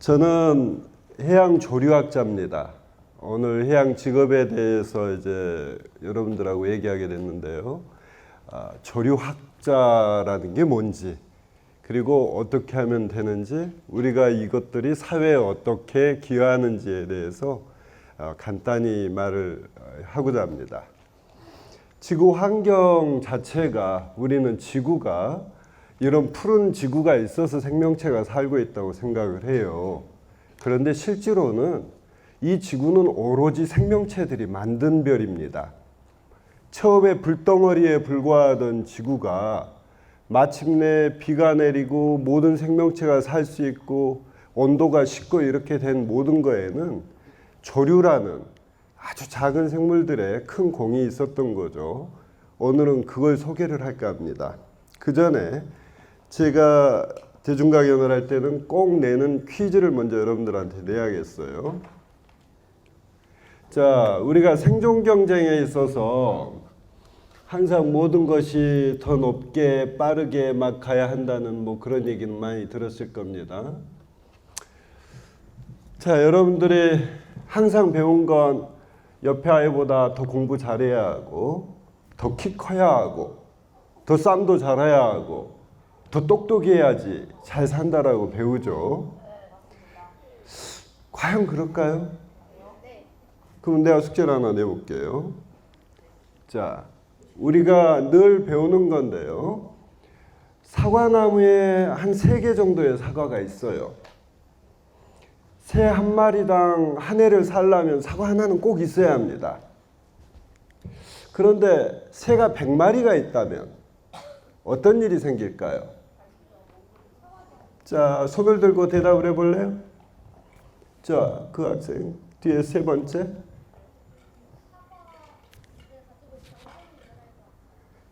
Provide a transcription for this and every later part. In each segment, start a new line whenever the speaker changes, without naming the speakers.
저는 해양 조류학자입니다. 오늘 해양 직업에 대해서 이제 여러분들하고 얘기하게 됐는데요. 조류학자라는 게 뭔지, 그리고 어떻게 하면 되는지, 우리가 이것들이 사회에 어떻게 기여하는지에 대해서 간단히 말을 하고자 합니다. 지구 환경 자체가, 우리는 지구가 이런 푸른 지구가 있어서 생명체가 살고 있다고 생각을 해요. 그런데 실제로는 이 지구는 오로지 생명체들이 만든 별입니다. 처음에 불덩어리에 불과하던 지구가 마침내 비가 내리고 모든 생명체가 살 수 있고 온도가 식고 이렇게 된 모든 거에는 조류라는 아주 작은 생물들의 큰 공이 있었던 거죠. 오늘은 그걸 소개를 할까 합니다. 그 전에 제가 대중강연을 할 때는 꼭 내는 퀴즈를 먼저 여러분들한테 내야겠어요. 자, 우리가 생존 경쟁에 있어서 항상 모든 것이 더 높게 빠르게 막 가야 한다는 뭐 그런 얘기는 많이 들었을 겁니다. 자, 여러분들이 항상 배운 건 옆에 아이보다 더 공부 잘해야 하고, 더 키 커야 하고, 더 쌈도 잘해야 하고, 더 똑똑해야지 잘 산다라고 배우죠. 과연 그럴까요? 그럼 내가 숙제를 하나 내볼게요. 자, 우리가 늘 배우는 건데요. 사과나무에 한 3개 정도의 사과가 있어요. 새 한 마리당 한 해를 살려면 사과 하나는 꼭 있어야 합니다. 그런데 새가 100마리가 있다면 어떤 일이 생길까요? 자, 손을 들고 대답을 해볼래요? 자, 그 학생 뒤에 세 번째.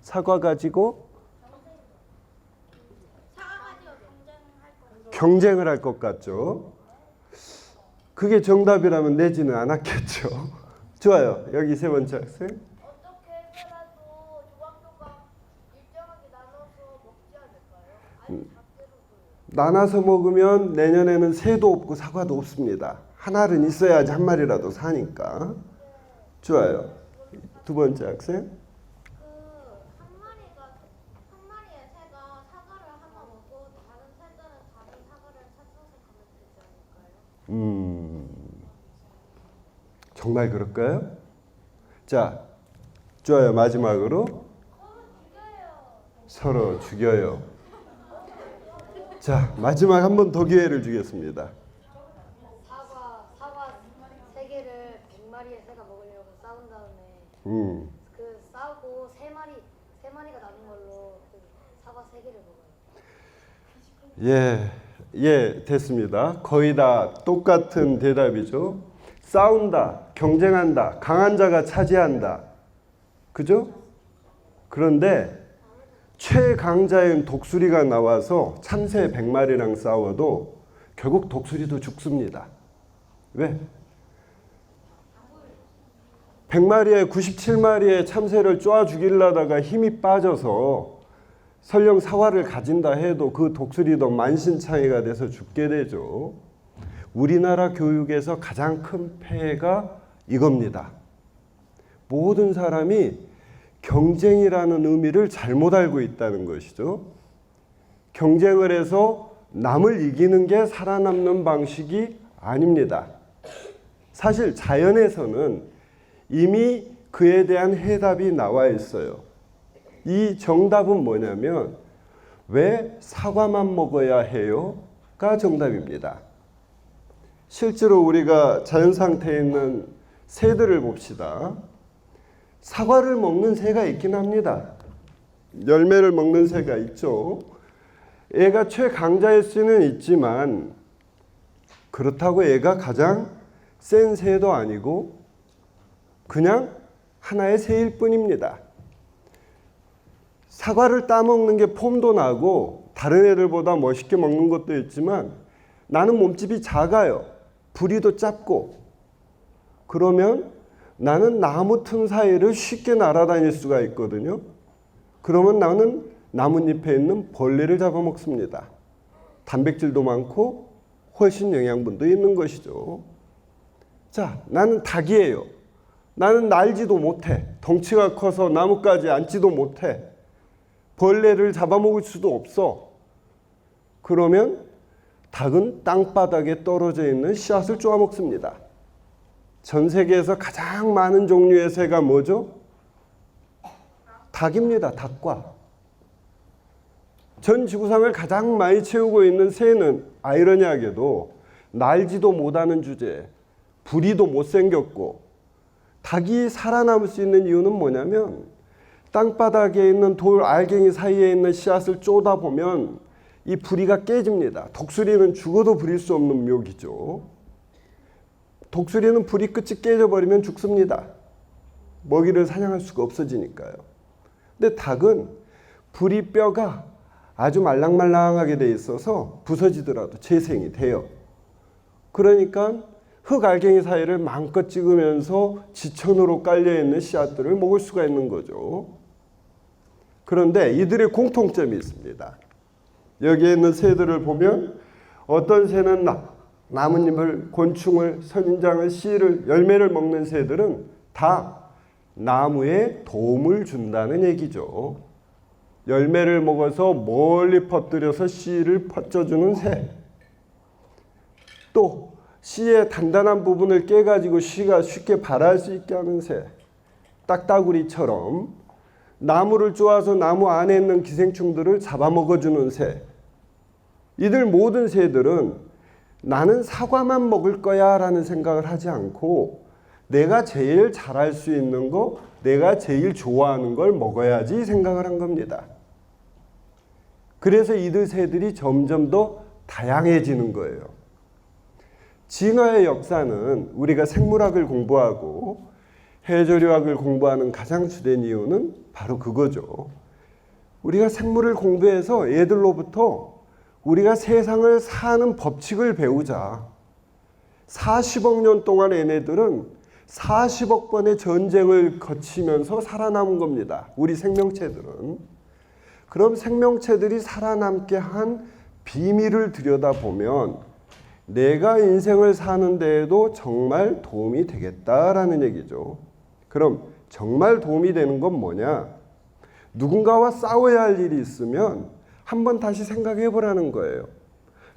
사과 가지고 경쟁을 할 것 같죠? 그게 정답이라면 내지는 않았겠죠? 좋아요. 여기 세 번째 학생.
어떻게 해서라도 조각조각 일정하게 나눠서 먹지 않을까요? 아니 작게로
나눠서 먹으면 내년에는 새도 없고 사과도 없습니다. 하나는 있어야지 한 마리라도 사니까. 좋아요. 두 번째 학생.
한 마리의 새가 사과를 하나 먹고 다른 새들은 다른 사과를 찾아서 가면 되지 않을까요?
정말 그럴까요? 자, 좋아요. 마지막으로 서로 죽여요. 자, 마지막 한 번 더 기회를 주겠습니다.
사과 3개를 100마리의 새가 먹으려고 싸운 다음에 그 싸우고 3마리가 남은 걸로 그 사과 3개를 먹어요.
예, 됐습니다. 거의 다 똑같은 대답이죠. 싸운다, 경쟁한다, 강한 자가 차지한다. 그죠? 그런데 최강자인 독수리가 나와서 참새 100마리랑 싸워도 결국 독수리도 죽습니다. 왜? 100마리에 97마리의 참새를 쪼아 죽이려다가 힘이 빠져서 설령 사활을 가진다 해도 그 독수리도 만신창이가 돼서 죽게 되죠. 우리나라 교육에서 가장 큰 폐해가 이겁니다. 모든 사람이 경쟁이라는 의미를 잘못 알고 있다는 것이죠. 경쟁을 해서 남을 이기는 게 살아남는 방식이 아닙니다. 사실 자연에서는 이미 그에 대한 해답이 나와 있어요. 이 정답은 뭐냐면 왜 사과만 먹어야 해요?가 정답입니다. 실제로 우리가 자연 상태에 있는 새들을 봅시다. 사과를 먹는 새가 있긴 합니다. 열매를 먹는 새가 있죠. 얘가 최강자일 수는 있지만 그렇다고 얘가 가장 센 새도 아니고 그냥 하나의 새일 뿐입니다. 사과를 따먹는 게 폼도 나고 다른 애들보다 멋있게 먹는 것도 있지만 나는 몸집이 작아요. 부리도 짧고. 그러면 나는 나무 틈 사이를 쉽게 날아다닐 수가 있거든요. 그러면 나는 나뭇잎에 있는 벌레를 잡아먹습니다. 단백질도 많고 훨씬 영양분도 있는 것이죠. 자, 나는 닭이에요. 나는 날지도 못해. 덩치가 커서 나뭇가지 앉지도 못해. 벌레를 잡아먹을 수도 없어. 그러면 닭은 땅바닥에 떨어져 있는 씨앗을 쪼아 먹습니다. 전 세계에서 가장 많은 종류의 새가 뭐죠? 닭입니다. 닭과. 전 지구상을 가장 많이 채우고 있는 새는 아이러니하게도 날지도 못하는 주제에 부리도 못생겼고, 닭이 살아남을 수 있는 이유는 뭐냐면 땅바닥에 있는 돌 알갱이 사이에 있는 씨앗을 쪼다 보면 이 부리가 깨집니다. 독수리는 죽어도 부릴 수 없는 묘기죠. 독수리는 부리 끝이 깨져버리면 죽습니다. 먹이를 사냥할 수가 없어지니까요. 근데 닭은 부리 뼈가 아주 말랑말랑하게 돼 있어서 부서지더라도 재생이 돼요. 그러니까 흙 알갱이 사이를 마음껏 찍으면서 지천으로 깔려있는 씨앗들을 먹을 수가 있는 거죠. 그런데 이들의 공통점이 있습니다. 여기에 있는 새들을 보면 어떤 새는 나뭇잎을, 곤충을, 선인장을, 씨를, 열매를 먹는 새들은 다 나무에 도움을 준다는 얘기죠. 열매를 먹어서 멀리 퍼뜨려서 씨를 퍼져주는 새. 또 씨의 단단한 부분을 깨가지고 씨가 쉽게 발할 수 있게 하는 새. 딱따구리처럼 나무를 쪼아서 나무 안에 있는 기생충들을 잡아먹어주는 새. 이들 모든 새들은 나는 사과만 먹을 거야 라는 생각을 하지 않고 내가 제일 잘할 수 있는 거, 내가 제일 좋아하는 걸 먹어야지 생각을 한 겁니다. 그래서 이들 새들이 점점 더 다양해지는 거예요. 진화의 역사는 우리가 생물학을 공부하고 해조류학을 공부하는 가장 주된 이유는 바로 그거죠. 우리가 생물을 공부해서 얘들로부터 우리가 세상을 사는 법칙을 배우자. 40억 년 동안 얘네들은 40억 번의 전쟁을 거치면서 살아남은 겁니다. 우리 생명체들은. 그럼 생명체들이 살아남게 한 비밀을 들여다보면 내가 인생을 사는 데에도 정말 도움이 되겠다라는 얘기죠. 그럼 정말 도움이 되는 건 뭐냐? 누군가와 싸워야 할 일이 있으면 한번 다시 생각해 보라는 거예요.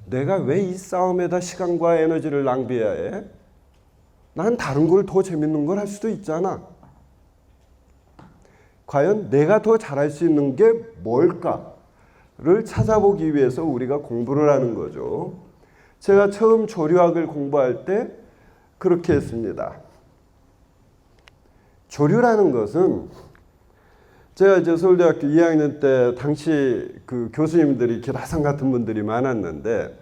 내가 왜 이 싸움에다 시간과 에너지를 낭비해야 해? 난 다른 걸 더 재밌는 걸 할 수도 있잖아. 과연 내가 더 잘할 수 있는 게 뭘까를 찾아보기 위해서 우리가 공부를 하는 거죠. 제가 처음 조류학을 공부할 때 그렇게 했습니다. 조류라는 것은 제가 이제 서울대학교 2학년 때 당시 그 교수님들이 기라상 같은 분들이 많았는데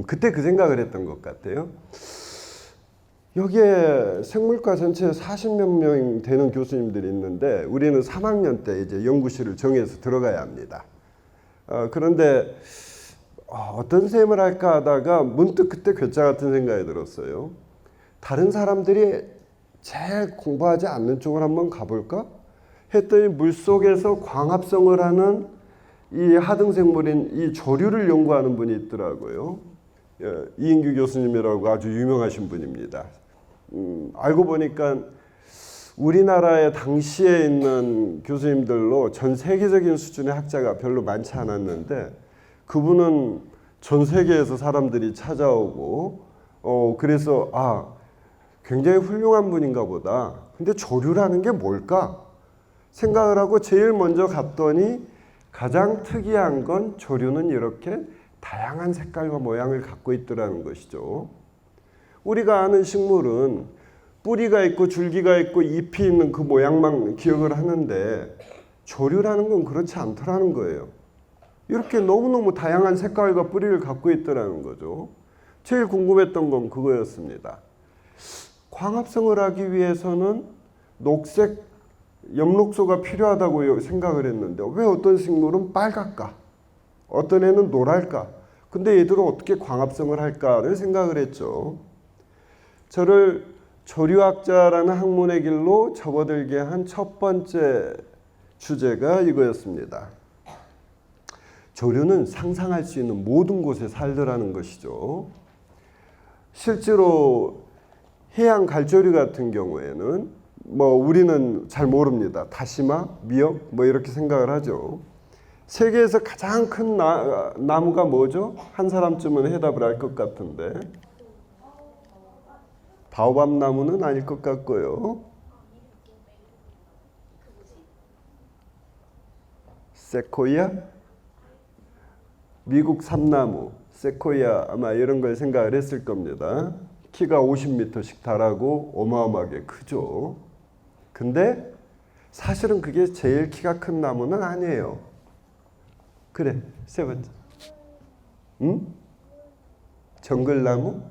그때 그 생각을 했던 것 같아요. 여기에 생물과 전체에 40몇 명 되는 교수님들이 있는데 우리는 3학년 때 이제 연구실을 정해서 들어가야 합니다. 그런데 어떤 셈을 할까 하다가 문득 그때 괴짜 같은 생각이 들었어요. 다른 사람들이 제일 공부하지 않는 쪽을 한번 가볼까? 했더니 물속에서 광합성을 하는 이 하등생물인 이 조류를 연구하는 분이 있더라고요. 이인규 교수님이라고 아주 유명하신 분입니다. 알고 보니까 우리나라에 당시에 있는 교수님들로 전 세계적인 수준의 학자가 별로 많지 않았는데 그분은 전 세계에서 사람들이 찾아오고 그래서 굉장히 훌륭한 분인가 보다. 근데 조류라는 게 뭘까? 생각을 하고 제일 먼저 갔더니 가장 특이한 건 조류는 이렇게 다양한 색깔과 모양을 갖고 있더라는 것이죠. 우리가 아는 식물은 뿌리가 있고 줄기가 있고 잎이 있는 그 모양만 기억을 하는데 조류라는 건 그렇지 않더라는 거예요. 이렇게 너무너무 다양한 색깔과 뿌리를 갖고 있더라는 거죠. 제일 궁금했던 건 그거였습니다. 광합성을 하기 위해서는 녹색 엽록소가 필요하다고 생각을 했는데 왜 어떤 식물은 빨갈까? 어떤 애는 노랄까? 근데 얘들은 어떻게 광합성을 할까를 생각을 했죠. 저를 조류학자라는 학문의 길로 접어들게 한 첫 번째 주제가 이거였습니다. 조류는 상상할 수 있는 모든 곳에 살더라는 것이죠. 실제로 해양 갈조류 같은 경우에는 뭐 우리는 잘 모릅니다. 다시마, 미역 뭐 이렇게 생각을 하죠. 세계에서 가장 큰 나무가 뭐죠? 한 사람쯤은 해답을 할 것 같은데. 바오밥 나무는 아닐 것 같고요. 세코이아? 미국 삼나무, 세코이아 아마 이런 걸 생각을 했을 겁니다. 키가 50m씩 달하고 어마어마하게 크죠. 근데 사실은 그게 제일 키가 큰 나무는 아니에요. 그래, 세 번째. 정글나무?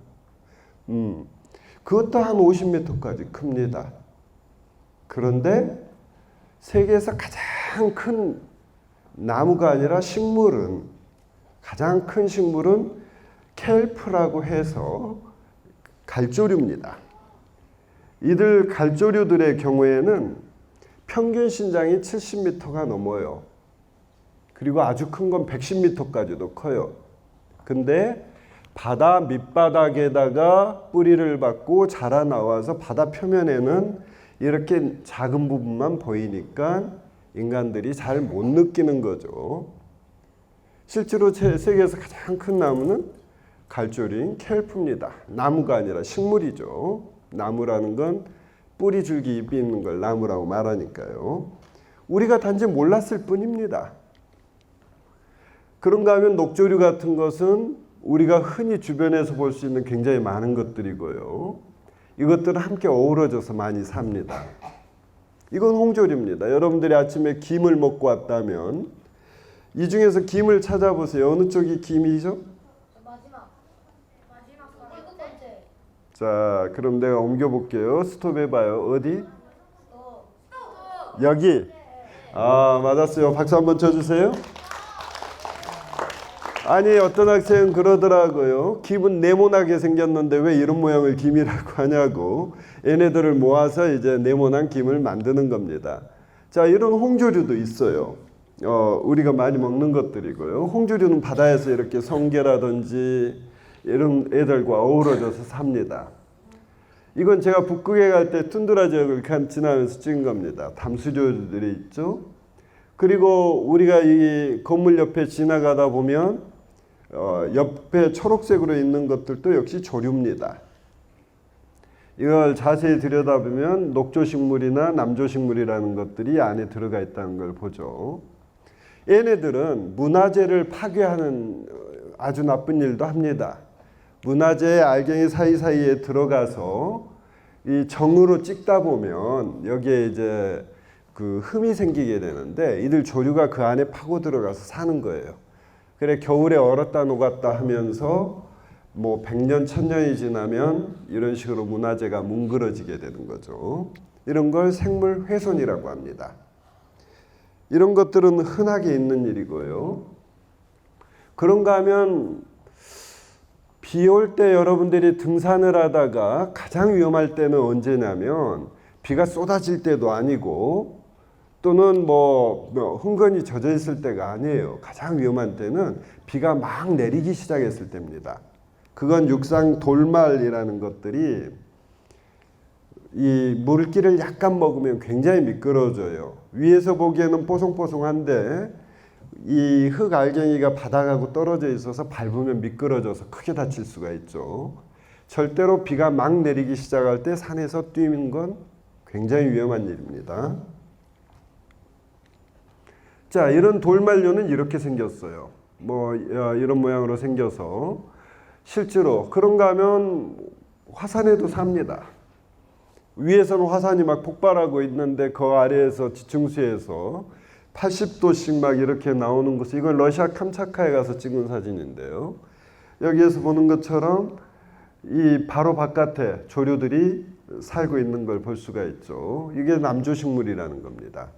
그것도 한 50m까지 큽니다. 그런데 세계에서 가장 큰 나무가 아니라 식물은, 가장 큰 식물은 켈프라고 해서 갈조류입니다. 이들 갈조류들의 경우에는 평균 신장이 70m가 넘어요. 그리고 아주 큰 건 110m까지도 커요. 근데 바다 밑바닥에다가 뿌리를 받고 자라나와서 바다 표면에는 이렇게 작은 부분만 보이니까 인간들이 잘 못 느끼는 거죠. 실제로 세계에서 가장 큰 나무는 갈조류인 켈프입니다. 나무가 아니라 식물이죠. 나무라는 건 뿌리 줄기 잎이 있는 걸 나무라고 말하니까요. 우리가 단지 몰랐을 뿐입니다. 그런가 하면 녹조류 같은 것은 우리가 흔히 주변에서 볼 수 있는 굉장히 많은 것들이고요. 이것들은 함께 어우러져서 많이 삽니다. 이건 홍조류입니다. 여러분들이 아침에 김을 먹고 왔다면 이 중에서 김을 찾아보세요. 어느 쪽이 김이죠?
마지막 일곱 번째.
자, 그럼 내가 옮겨볼게요. 스톱해봐요. 어디? 여기. 아, 맞았어요. 박수 한번 쳐주세요. 아니, 어떤 학생은 그러더라고요. 김은 네모나게 생겼는데 왜 이런 모양을 김이라고 하냐고. 얘네들을 모아서 이제 네모난 김을 만드는 겁니다. 자, 이런 홍조류도 있어요. 우리가 많이 먹는 것들이고요. 홍조류는 바다에서 이렇게 성게라든지 이런 애들과 어우러져서 삽니다. 이건 제가 북극에 갈 때 툰드라 지역을 지나면서 찍은 겁니다. 담수류들이 있죠. 그리고 우리가 이 건물 옆에 지나가다 보면 옆에 초록색으로 있는 것들도 역시 조류입니다. 이걸 자세히 들여다보면 녹조식물이나 남조식물이라는 것들이 안에 들어가 있다는 걸 보죠. 얘네들은 문화재를 파괴하는 아주 나쁜 일도 합니다. 문화재의 알갱이 사이사이에 들어가서 이 정으로 찍다 보면 여기에 이제 그 흠이 생기게 되는데 이들 조류가 그 안에 파고 들어가서 사는 거예요. 그래 겨울에 얼었다 녹았다 하면서 뭐 100년, 1000년이 지나면 이런 식으로 문화재가 뭉그러지게 되는 거죠. 이런 걸 생물 훼손이라고 합니다. 이런 것들은 흔하게 있는 일이고요. 그런가 하면 비 올 때 여러분들이 등산을 하다가 가장 위험할 때는 언제냐면 비가 쏟아질 때도 아니고 또는 뭐 흥건히 젖어 있을 때가 아니에요. 가장 위험한 때는 비가 막 내리기 시작했을 때입니다. 그건 육상 돌말이라는 것들이 이 물기를 약간 먹으면 굉장히 미끄러져요. 위에서 보기에는 뽀송뽀송한데 이 흙 알갱이가 바닥하고 떨어져 있어서 밟으면 미끄러져서 크게 다칠 수가 있죠. 절대로 비가 막 내리기 시작할 때 산에서 뛰는 건 굉장히 위험한 일입니다. 자, 이런 돌말류는 이렇게 생겼어요. 뭐 이런 모양으로 생겨서 실제로 그런가 하면 화산에도 삽니다. 위에서는 화산이 막 폭발하고 있는데 그 아래에서 지층수에서 80도씩 막 이렇게 나오는 것을 이건 러시아 캄차카에 가서 찍은 사진인데요. 여기에서 보는 것처럼 이 바로 바깥에 조류들이 살고 있는 걸 볼 수가 있죠. 이게 남조식물이라는 겁니다.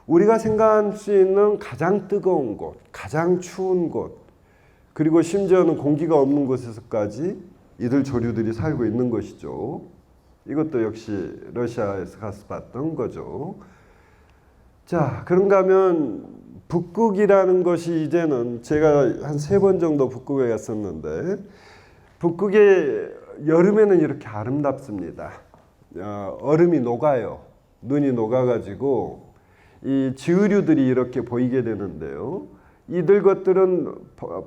우리가 생각할 수 있는 가장 뜨거운 곳, 가장 추운 곳, 그리고 심지어는 공기가 없는 곳에서까지 이들 조류들이 살고 있는 것이죠. 이것도 역시 러시아에서 가서 봤던 거죠. 자, 그런가 하면 북극이라는 것이 이제는 제가 한 3번 정도 북극에 갔었는데 북극의 여름에는 이렇게 아름답습니다. 얼음이 녹아요. 눈이 녹아가지고 이 지으류들이 이렇게 보이게 되는데요. 이들 것들은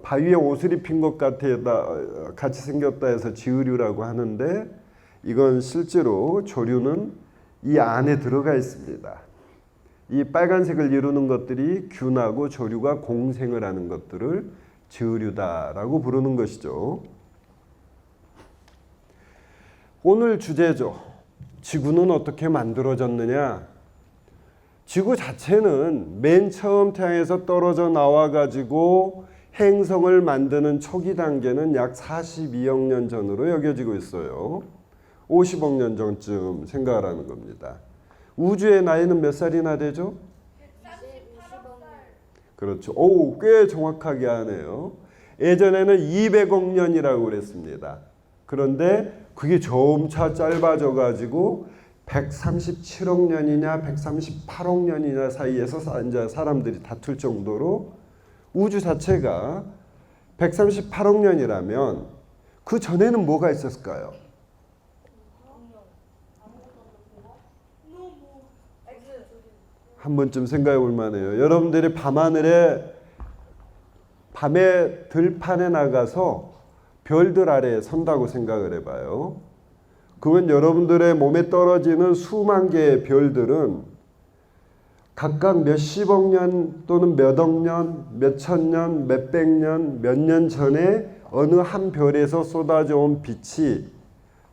바위에 옷을 입힌 것 같이 생겼다 해서 지으류라고 하는데 이건 실제로 조류는 이 안에 들어가 있습니다. 이 빨간색을 이루는 것들이 균하고 조류가 공생을 하는 것들을 지으류다라고 부르는 것이죠. 오늘 주제죠. 지구는 어떻게 만들어졌느냐? 지구 자체는 맨 처음 태양에서 떨어져 나와가지고 행성을 만드는 초기 단계는 약 42억 년 전으로 여겨지고 있어요. 50억 년 전쯤 생각하라는 겁니다. 우주의 나이는 몇 살이나 되죠?
130억 년.
그렇죠. 오, 꽤 정확하게 하네요. 예전에는 200억 년이라고 그랬습니다. 그런데 그게 점차 짧아져 가지고 137억 년이냐 138억 년이냐 사이에서 이제 사람들이 다툴 정도로 우주 자체가 138억 년이라면 그 전에는 뭐가 있었을까요? 한 번쯤 생각해 볼 만해요. 여러분들이 밤하늘에 밤에 들판에 나가서 별들 아래에 선다고 생각을 해봐요. 그러면 여러분들의 몸에 떨어지는 수만 개의 별들은 각각 몇십억 년 또는 몇억 년, 몇천 년, 몇백 년, 몇 년 전에 어느 한 별에서 쏟아져 온 빛이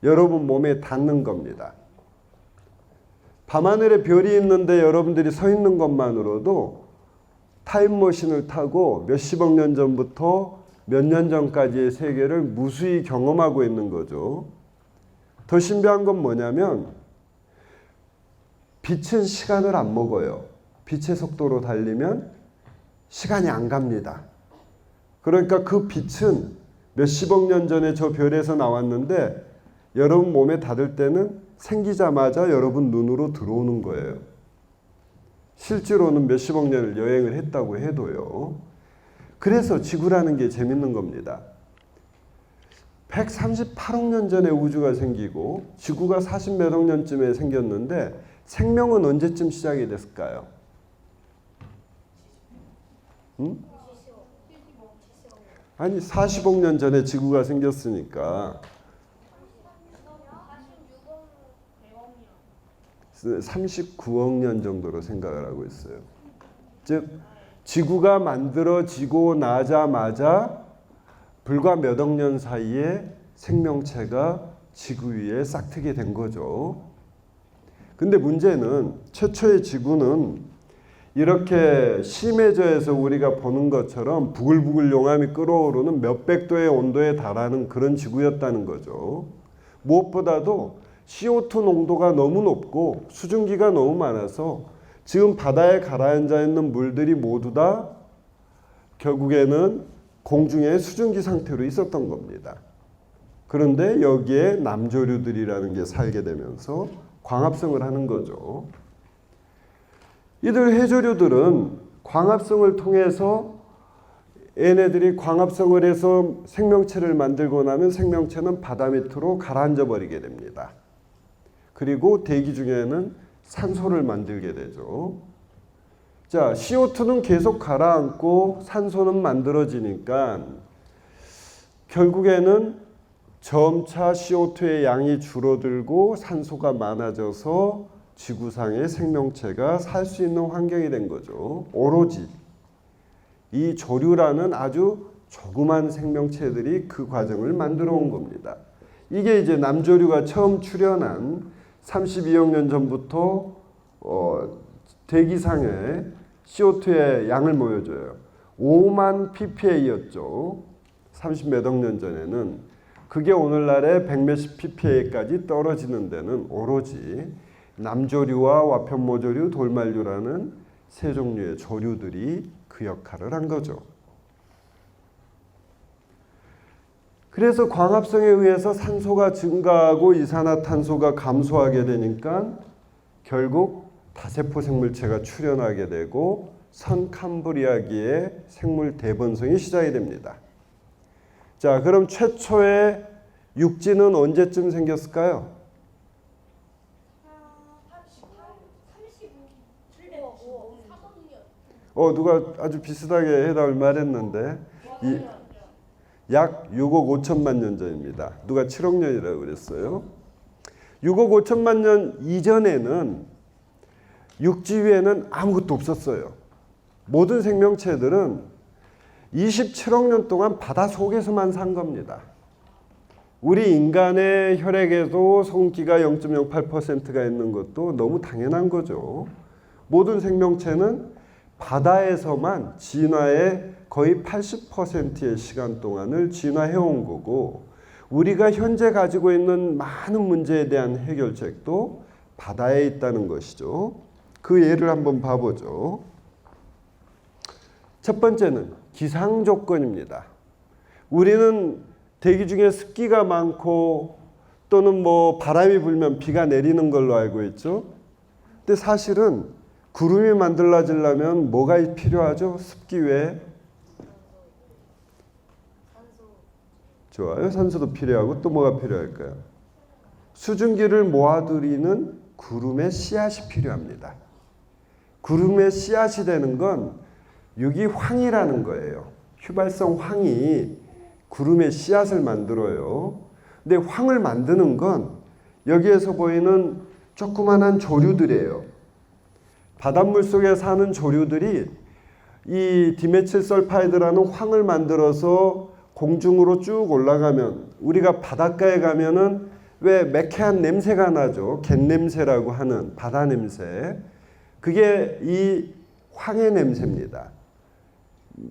여러분 몸에 닿는 겁니다. 밤하늘에 별이 있는데 여러분들이 서 있는 것만으로도 타임머신을 타고 몇십억 년 전부터 몇 년 전까지의 세계를 무수히 경험하고 있는 거죠. 더 신비한 건 뭐냐면 빛은 시간을 안 먹어요. 빛의 속도로 달리면 시간이 안 갑니다. 그러니까 그 빛은 몇십억 년 전에 저 별에서 나왔는데 여러분 몸에 닿을 때는 생기자마자 여러분 눈으로 들어오는 거예요. 실제로는 몇십억 년을 여행을 했다고 해도요. 그래서 지구라는 게 재밌는 겁니다. 138억 년 전에 우주가 생기고 지구가 40몇 억 년쯤에 생겼는데 생명은 언제쯤 시작이 됐을까요? 아니 40억 년 전에 지구가 생겼으니까 39억 년 정도로 생각을 하고 있어요. 즉 지구가 만들어지고 나자마자 불과 몇 억 년 사이에 생명체가 지구 위에 싹트게 된 거죠. 근데 문제는 최초의 지구는 이렇게 심해져서 우리가 보는 것처럼 부글부글 용암이 끓어오르는 몇백 도의 온도에 달하는 그런 지구였다는 거죠. 무엇보다도 CO2 농도가 너무 높고 수증기가 너무 많아서 지금 바다에 가라앉아 있는 물들이 모두 다 결국에는 공중에 수증기 상태로 있었던 겁니다. 그런데 여기에 남조류들이라는 게 살게 되면서 광합성을 하는 거죠. 이들 해조류들은 광합성을 통해서 얘네들이 광합성을 해서 생명체를 만들고 나면 생명체는 바다 밑으로 가라앉아 버리게 됩니다. 그리고 대기 중에는 산소를 만들게 되죠. 자, CO2는 계속 가라앉고 산소는 만들어지니까 결국에는 점차 CO2의 양이 줄어들고 산소가 많아져서 지구상의 생명체가 살 수 있는 환경이 된 거죠. 오로지 이 조류라는 아주 조그만 생명체들이 그 과정을 만들어 온 겁니다. 이게 이제 남조류가 처음 출현한 32억 년 전부터 대기상에 CO2의 양을 보여줘요. 5만 ppm이었죠. 30몇억 년 전에는. 그게 오늘날의 100몇십 ppm까지 떨어지는 데는 오로지 남조류와 와편모조류, 돌말류라는 세 종류의 조류들이 그 역할을 한 거죠. 그래서 광합성에 의해서 산소가 증가하고 이산화탄소가 감소하게 되니까 결국 다세포 생물체가 출현하게 되고 선캄브리아기의 생물 대번성이 시작이 됩니다. 자, 그럼 최초의 육지는 언제쯤 생겼을까요? 누가 아주 비슷하게 해답을 말했는데 약 6억 5천만 년 전입니다. 누가 7억 년이라고 그랬어요. 6억 5천만 년 이전에는 육지 위에는 아무것도 없었어요. 모든 생명체들은 27억 년 동안 바다 속에서만 산 겁니다. 우리 인간의 혈액에도 소금기가 0.08%가 있는 것도 너무 당연한 거죠. 모든 생명체는 바다에서만 진화의 거의 80%의 시간 동안을 진화해온 거고, 우리가 현재 가지고 있는 많은 문제에 대한 해결책도 바다에 있다는 것이죠. 그 예를 한번 봐보죠. 첫 번째는 기상 조건입니다. 우리는 대기 중에 습기가 많고 또는 바람이 불면 비가 내리는 걸로 알고 있죠. 근데 사실은 구름이 만들어지려면 뭐가 필요하죠? 습기 외에? 좋아요. 산소도 필요하고 또 뭐가 필요할까요? 수증기를 모아두리는 구름의 씨앗이 필요합니다. 구름의 씨앗이 되는 건 유기황이라는 거예요. 휘발성 황이 구름의 씨앗을 만들어요. 근데 황을 만드는 건 여기에서 보이는 조그만한 조류들이에요. 바닷물 속에 사는 조류들이 이 디메칠 설파이드라는 황을 만들어서 공중으로 쭉 올라가면, 우리가 바닷가에 가면은 왜 매캐한 냄새가 나죠. 갯냄새라고 하는 바다 냄새. 그게 이 황의 냄새입니다.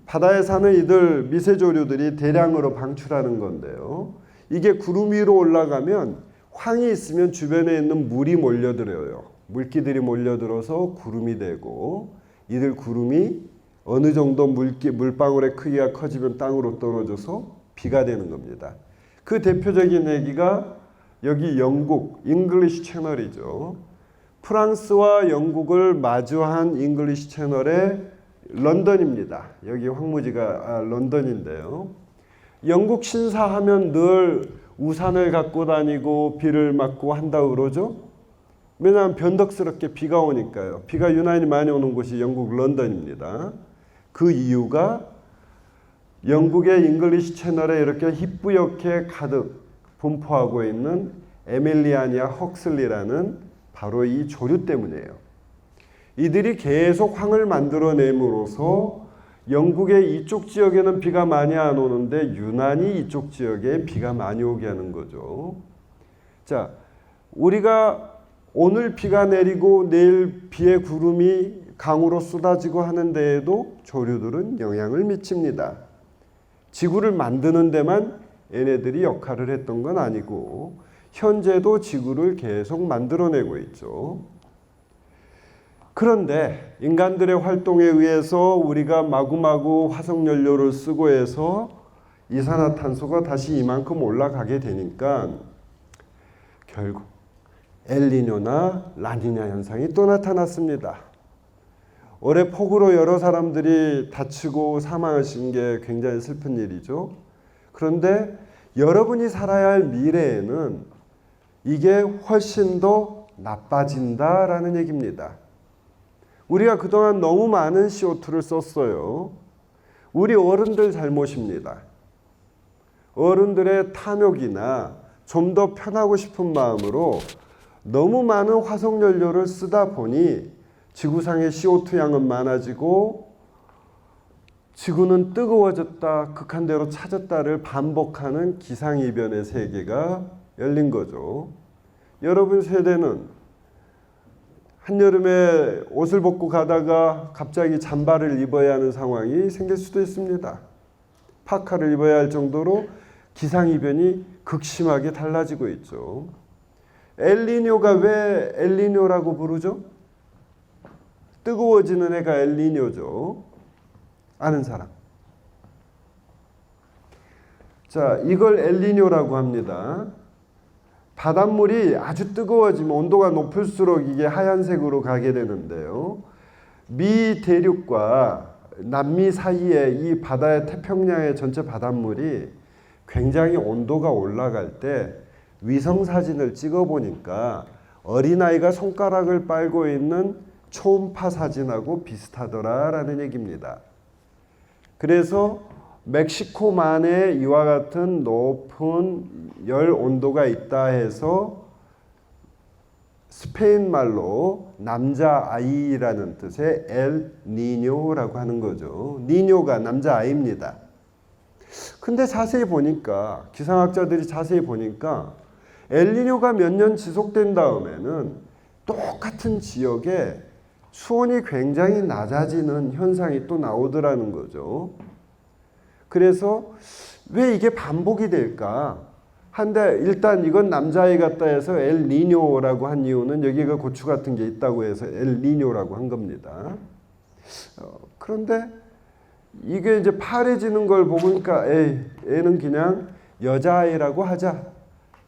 바다에 사는 이들 미세조류들이 대량으로 방출하는 건데요. 이게 구름 위로 올라가면 황이 있으면 주변에 있는 물이 몰려들어요. 물기들이 몰려들어서 구름이 되고, 이들 구름이 어느 정도 물방울의 크기가 커지면 땅으로 떨어져서 비가 되는 겁니다. 그 대표적인 얘기가 여기 영국 잉글리시 채널이죠. 프랑스와 영국을 마주한 잉글리시 채널의 런던입니다. 여기 황무지가 런던인데요. 영국 신사하면 늘 우산을 갖고 다니고 비를 맞고 한다고 그러죠. 왜냐하면 변덕스럽게 비가 오니까요. 비가 유난히 많이 오는 곳이 영국 런던입니다. 그 이유가 영국의 잉글리시 채널에 이렇게 희뿌옇게 가득 분포하고 있는 에밀리아니아 헉슬리라는 바로 이 조류 때문이에요. 이들이 계속 황을 만들어냄으로써 영국의 이쪽 지역에는 비가 많이 안 오는데 유난히 이쪽 지역에 비가 많이 오게 하는 거죠. 자, 우리가 오늘 비가 내리고 내일 비의 구름이 강으로 쏟아지고 하는 데에도 조류들은 영향을 미칩니다. 지구를 만드는 데만 얘네들이 역할을 했던 건 아니고 현재도 지구를 계속 만들어내고 있죠. 그런데 인간들의 활동에 의해서 우리가 마구마구 화석연료를 쓰고 해서 이산화탄소가 다시 이만큼 올라가게 되니까 결국 엘니뇨나 라니냐 현상이 또 나타났습니다. 올해 폭우로 여러 사람들이 다치고 사망하신 게 굉장히 슬픈 일이죠. 그런데 여러분이 살아야 할 미래에는 이게 훨씬 더 나빠진다라는 얘기입니다. 우리가 그동안 너무 많은 CO2를 썼어요. 우리 어른들 잘못입니다. 어른들의 탐욕이나 좀 더 편하고 싶은 마음으로 너무 많은 화석연료를 쓰다 보니 지구상의 CO2 양은 많아지고 지구는 뜨거워졌다, 극한대로 차졌다를 반복하는 기상이변의 세계가 열린 거죠. 여러분 세대는 한여름에 옷을 벗고 가다가 갑자기 잠바를 입어야 하는 상황이 생길 수도 있습니다. 파카를 입어야 할 정도로 기상이변이 극심하게 달라지고 있죠. 엘니뇨가 왜 엘니뇨라고 부르죠? 뜨거워지는 해가 엘니뇨죠. 아는 사람? 자, 이걸 엘니뇨라고 합니다. 바닷물이 아주 뜨거워지면 온도가 높을수록 이게 하얀색으로 가게 되는데요. 미 대륙과 남미 사이에 이 바다의 태평양의 전체 바닷물이 굉장히 온도가 올라갈 때 위성 사진을 찍어 보니까 어린아이가 손가락을 빨고 있는 초음파 사진하고 비슷하더라라는 얘기입니다. 그래서 멕시코만에 이와 같은 높은 열 온도가 있다 해서 스페인 말로 남자아이라는 뜻의 엘 니뇨라고 하는 거죠. 니뇨가 남자아이입니다. 근데 자세히 보니까, 기상학자들이 자세히 보니까 엘니뇨가 몇 년 지속된 다음에는 똑같은 지역에 수온이 굉장히 낮아지는 현상이 또 나오더라는 거죠. 그래서 왜 이게 반복이 될까? 한데 일단 이건 남자아이 같다 해서 엘니뇨라고 한 이유는 여기가 고추 같은 게 있다고 해서 엘니뇨라고 한 겁니다. 그런데 이게 이제 파래지는 걸 보니까 애는 그냥 여자아이라고 하자.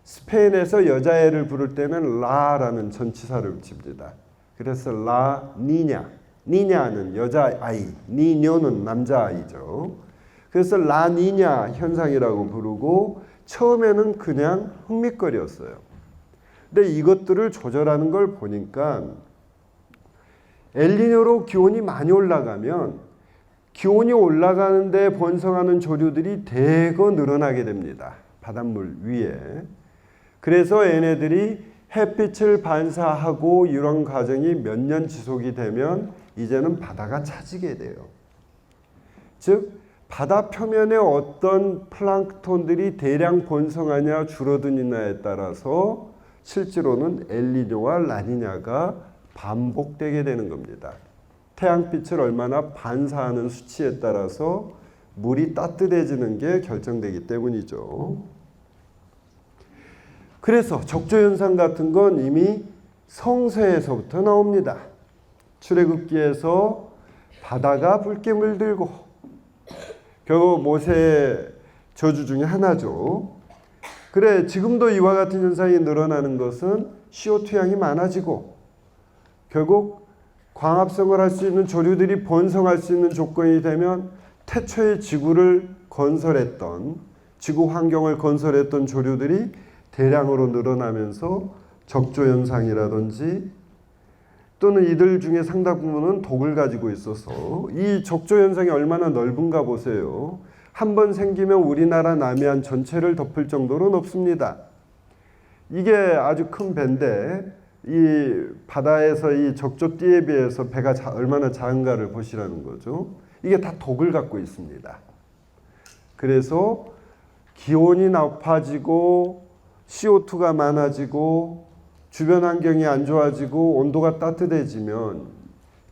스페인에서 여자애를 부를 때는 라라는 전치사를 붙입니다. 그래서 라 니냐, 니냐는 여자아이, 니뇨는 남자아이죠. 그래서 라 니냐 현상이라고 부르고 처음에는 그냥 흥미거리였어요. 근데 이것들을 조절하는 걸 보니까 엘니뇨로 기온이 많이 올라가면 기온이 올라가는데 번성하는 조류들이 대거 늘어나게 됩니다. 바닷물 위에. 그래서 얘네들이 햇빛을 반사하고 이런 과정이 몇 년 지속이 되면 이제는 바다가 차지게 돼요. 즉 바다 표면에 어떤 플랑크톤들이 대량 번성하냐 줄어드느냐에 따라서 실제로는 엘니뇨와 라니냐가 반복되게 되는 겁니다. 태양빛을 얼마나 반사하는 수치에 따라서 물이 따뜻해지는 게 결정되기 때문이죠. 그래서 적조현상 같은 건 이미 성서에서부터 나옵니다. 출애굽기에서 바다가 붉게 물들고 결국 모세의 저주 중에 하나죠. 그래 지금도 이와 같은 현상이 늘어나는 것은 CO2 양이 많아지고 결국 광합성을 할 수 있는 조류들이 번성할 수 있는 조건이 되면 태초에 지구를 건설했던 지구 환경을 건설했던 조류들이 대량으로 늘어나면서 적조현상이라든지 또는 이들 중에 상당 부분은 독을 가지고 있어서 이 적조현상이 얼마나 넓은가 보세요. 한 번 생기면 우리나라 남해안 전체를 덮을 정도로 높습니다. 이게 아주 큰 배인데 이 바다에서 이 적조띠에 비해서 배가 얼마나 작은가를 보시라는 거죠. 이게 다 독을 갖고 있습니다. 그래서 기온이 높아지고 CO2가 많아지고 주변 환경이 안 좋아지고 온도가 따뜻해지면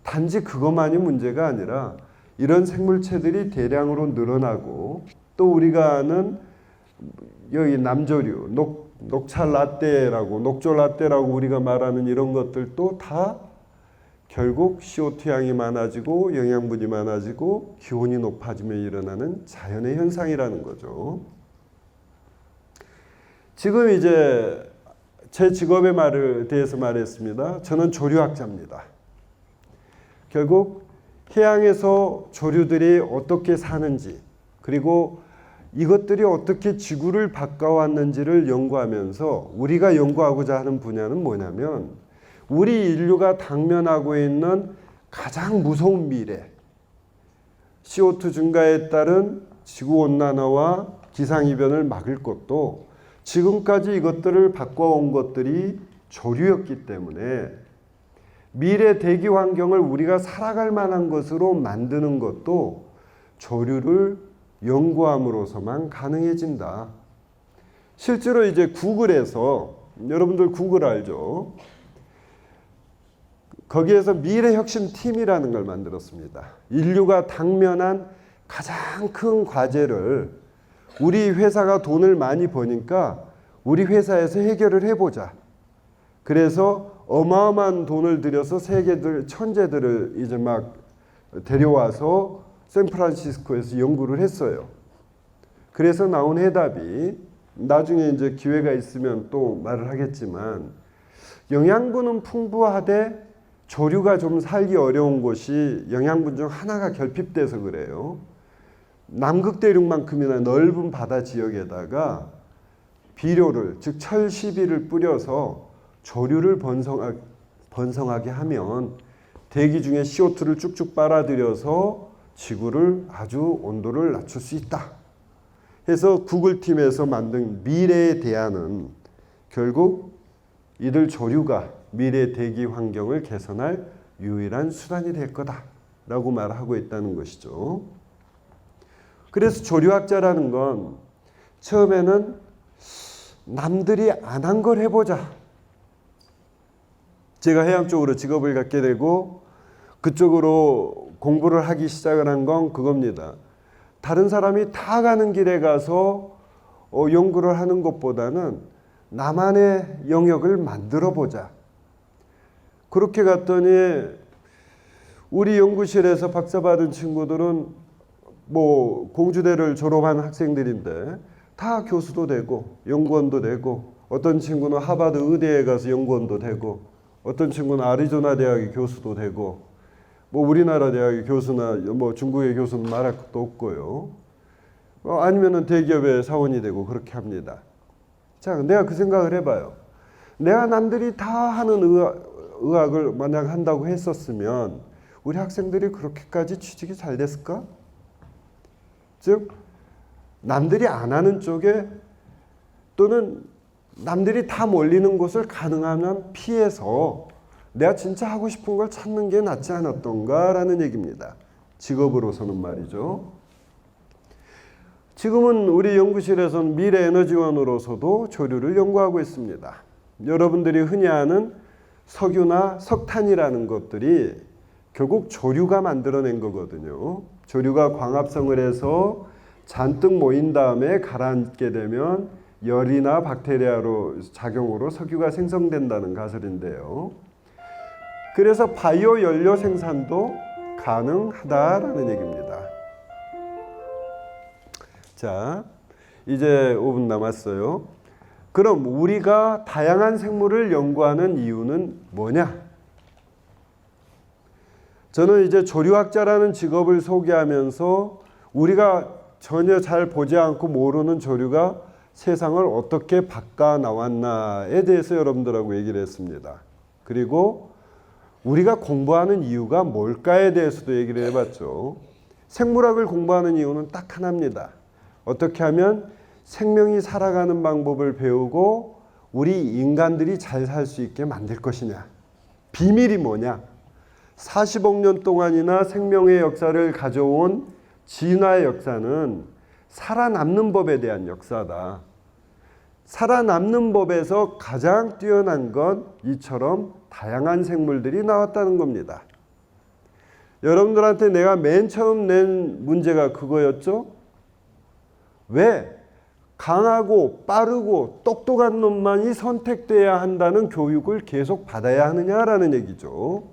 단지 그것만이 문제가 아니라 이런 생물체들이 대량으로 늘어나고 또 우리가 아는 여기 남조류, 녹차 라떼라고 녹조 라떼라고 우리가 말하는 이런 것들도 다 결국 CO2 양이 많아지고 영양분이 많아지고 기온이 높아지며 일어나는 자연의 현상이라는 거죠. 지금 이제 제 직업의 말을 대해서 말했습니다. 저는 조류학자입니다. 결국 해양에서 조류들이 어떻게 사는지 그리고 이것들이 어떻게 지구를 바꿔왔는지를 연구하면서 우리가 연구하고자 하는 분야는 뭐냐면 우리 인류가 당면하고 있는 가장 무서운 미래 CO2 증가에 따른 지구온난화와 기상이변을 막을 것도 지금까지 이것들을 바꿔온 것들이 조류였기 때문에 미래 대기 환경을 우리가 살아갈 만한 것으로 만드는 것도 조류를 연구함으로서만 가능해진다. 실제로 이제 구글에서 여러분들 구글 알죠? 거기에서 미래혁신팀이라는 걸 만들었습니다. 인류가 당면한 가장 큰 과제를 우리 회사가 돈을 많이 버니까 우리 회사에서 해결을 해보자. 그래서 어마어마한 돈을 들여서 세계들 천재들을 이제 막 데려와서 샌프란시스코에서 연구를 했어요. 그래서 나온 해답이 나중에 이제 기회가 있으면 또 말을 하겠지만 영양분은 풍부하되 조류가 좀 살기 어려운 곳이 영양분 중 하나가 결핍돼서 그래요. 남극 대륙만큼이나 넓은 바다 지역에다가 비료를, 즉 철시비를 뿌려서 조류를 번성하게 하면 대기 중에 CO2를 쭉쭉 빨아들여서 지구를 아주 온도를 낮출 수 있다. 해서 구글팀에서 만든 미래의 대안은 결국 이들 조류가 미래 대기 환경을 개선할 유일한 수단이 될 거다라고 말하고 있다는 것이죠. 그래서 조류학자라는 건 처음에는 남들이 안 한 걸 해보자. 제가 해양 쪽으로 직업을 갖게 되고 그쪽으로 공부를 하기 시작을 한 건 그겁니다. 다른 사람이 다 가는 길에 가서 연구를 하는 것보다는 나만의 영역을 만들어 보자. 그렇게 갔더니 우리 연구실에서 박사 받은 친구들은 뭐 공주대를 졸업한 학생들인데 다 교수도 되고 연구원도 되고, 어떤 친구는 하버드 의대에 가서 연구원도 되고, 어떤 친구는 아리조나 대학의 교수도 되고, 뭐 우리나라 대학의 교수나 뭐 중국의 교수는 말할 것도 없고요. 아니면은 대기업의 사원이 되고 그렇게 합니다. 자, 내가 그 생각을 해봐요. 내가 남들이 다 하는 의학을 만약 한다고 했었으면 우리 학생들이 그렇게까지 취직이 잘 됐을까? 즉 남들이 안 하는 쪽에, 또는 남들이 다 몰리는 곳을 가능하면 피해서 내가 진짜 하고 싶은 걸 찾는 게 낫지 않았던가라는 얘기입니다. 직업으로서는 말이죠. 지금은 우리 연구실에서는 미래에너지원으로서도 조류를 연구하고 있습니다. 여러분들이 흔히 아는 석유나 석탄이라는 것들이 결국 조류가 만들어낸 거거든요. 조류가 광합성을 해서 잔뜩 모인 다음에 가라앉게 되면 열이나 박테리아로 작용으로 석유가 생성된다는 가설인데요. 그래서 바이오 연료 생산도 가능하다라는 얘기입니다. 자, 이제 5분 남았어요. 그럼 우리가 다양한 생물을 연구하는 이유는 뭐냐? 저는 이제 조류학자라는 직업을 소개하면서 우리가 전혀 잘 보지 않고 모르는 조류가 세상을 어떻게 바꿔 나왔나에 대해서 여러분들하고 얘기를 했습니다. 그리고 우리가 공부하는 이유가 뭘까에 대해서도 얘기를 해봤죠. 생물학을 공부하는 이유는 딱 하나입니다. 어떻게 하면 생명이 살아가는 방법을 배우고 우리 인간들이 잘 살 수 있게 만들 것이냐. 비밀이 뭐냐. 40억 년 동안이나 생명의 역사를 가져온 진화의 역사는 살아남는 법에 대한 역사다. 살아남는 법에서 가장 뛰어난 건 이처럼 다양한 생물들이 나왔다는 겁니다. 여러분들한테 내가 맨 처음 낸 문제가 그거였죠? 왜 강하고 빠르고 똑똑한 놈만이 선택돼야 한다는 교육을 계속 받아야 하느냐라는 얘기죠.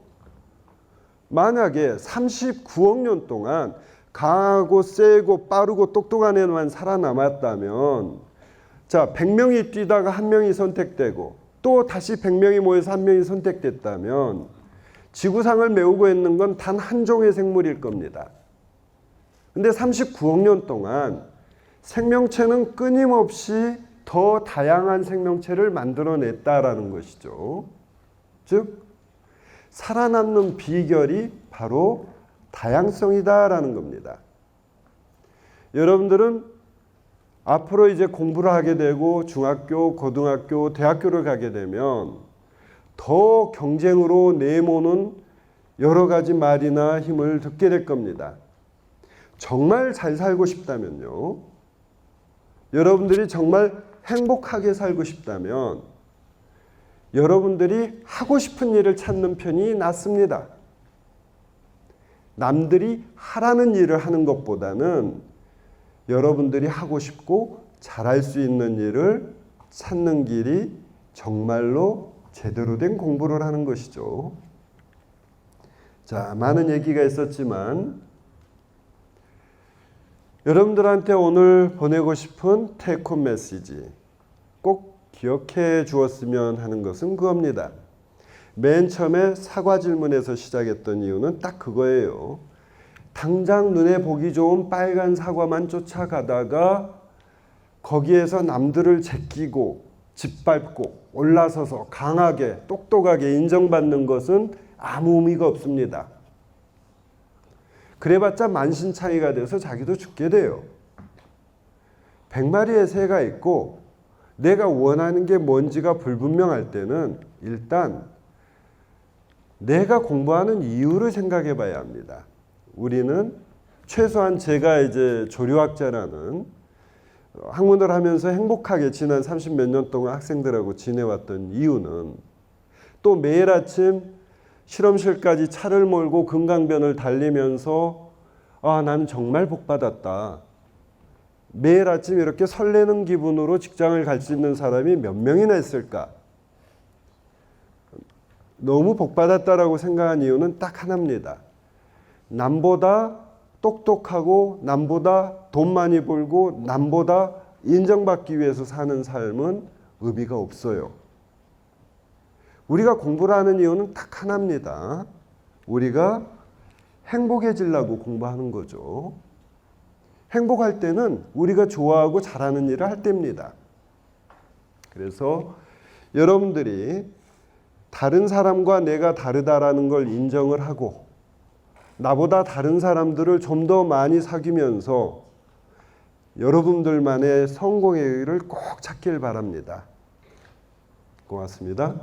만약에 39억 년 동안 강하고 세고 빠르고 똑똑한 애만 살아남았다면, 자, 100명이 뛰다가 1명이 선택되고 또 다시 100명이 모여서 1명이 선택됐다면 지구상을 메우고 있는 건 단 한 종의 생물일 겁니다. 근데 39억 년 동안 생명체는 끊임없이 더 다양한 생명체를 만들어냈다라는 것이죠. 즉 살아남는 비결이 바로 다양성이다라는 겁니다. 여러분들은 앞으로 이제 공부를 하게 되고 중학교, 고등학교, 대학교를 가게 되면 더 경쟁으로 내모는 여러 가지 말이나 힘을 듣게 될 겁니다. 정말 잘 살고 싶다면요. 여러분들이 정말 행복하게 살고 싶다면 여러분들이 하고 싶은 일을 찾는 편이 낫습니다. 남들이 하라는 일을 하는 것보다는 여러분들이 하고 싶고 잘할 수 있는 일을 찾는 길이 정말로 제대로 된 공부를 하는 것이죠. 자, 많은 얘기가 있었지만 여러분들한테 오늘 보내고 싶은 테이크홈 메시지 꼭 기억해 주었으면 하는 것은 그겁니다. 맨 처음에 사과 질문에서 시작했던 이유는 딱 그거예요. 당장 눈에 보기 좋은 빨간 사과만 쫓아가다가 거기에서 남들을 제끼고 짓밟고 올라서서 강하게 똑똑하게 인정받는 것은 아무 의미가 없습니다. 그래봤자 만신창이가 돼서 자기도 죽게 돼요. 100마리의 새가 있고 내가 원하는 게 뭔지가 불분명할 때는 일단 내가 공부하는 이유를 생각해 봐야 합니다. 우리는 최소한 제가 이제 조류학자라는 학문을 하면서 행복하게 지난 30몇 년 동안 학생들하고 지내왔던 이유는 또 매일 아침 실험실까지 차를 몰고 금강변을 달리면서 아, 나는 정말 복받았다. 매일 아침 이렇게 설레는 기분으로 직장을 갈 수 있는 사람이 몇 명이나 있을까? 너무 복받았다라고 생각한 이유는 딱 하나입니다. 남보다 똑똑하고 남보다 돈 많이 벌고 남보다 인정받기 위해서 사는 삶은 의미가 없어요. 우리가 공부를 하는 이유는 딱 하나입니다. 우리가 행복해지려고 공부하는 거죠. 행복할 때는 우리가 좋아하고 잘하는 일을 할 때입니다. 그래서 여러분들이 다른 사람과 내가 다르다라는 걸 인정을 하고 나보다 다른 사람들을 좀 더 많이 사귀면서 여러분들만의 성공의 길을 꼭 찾길 바랍니다. 고맙습니다.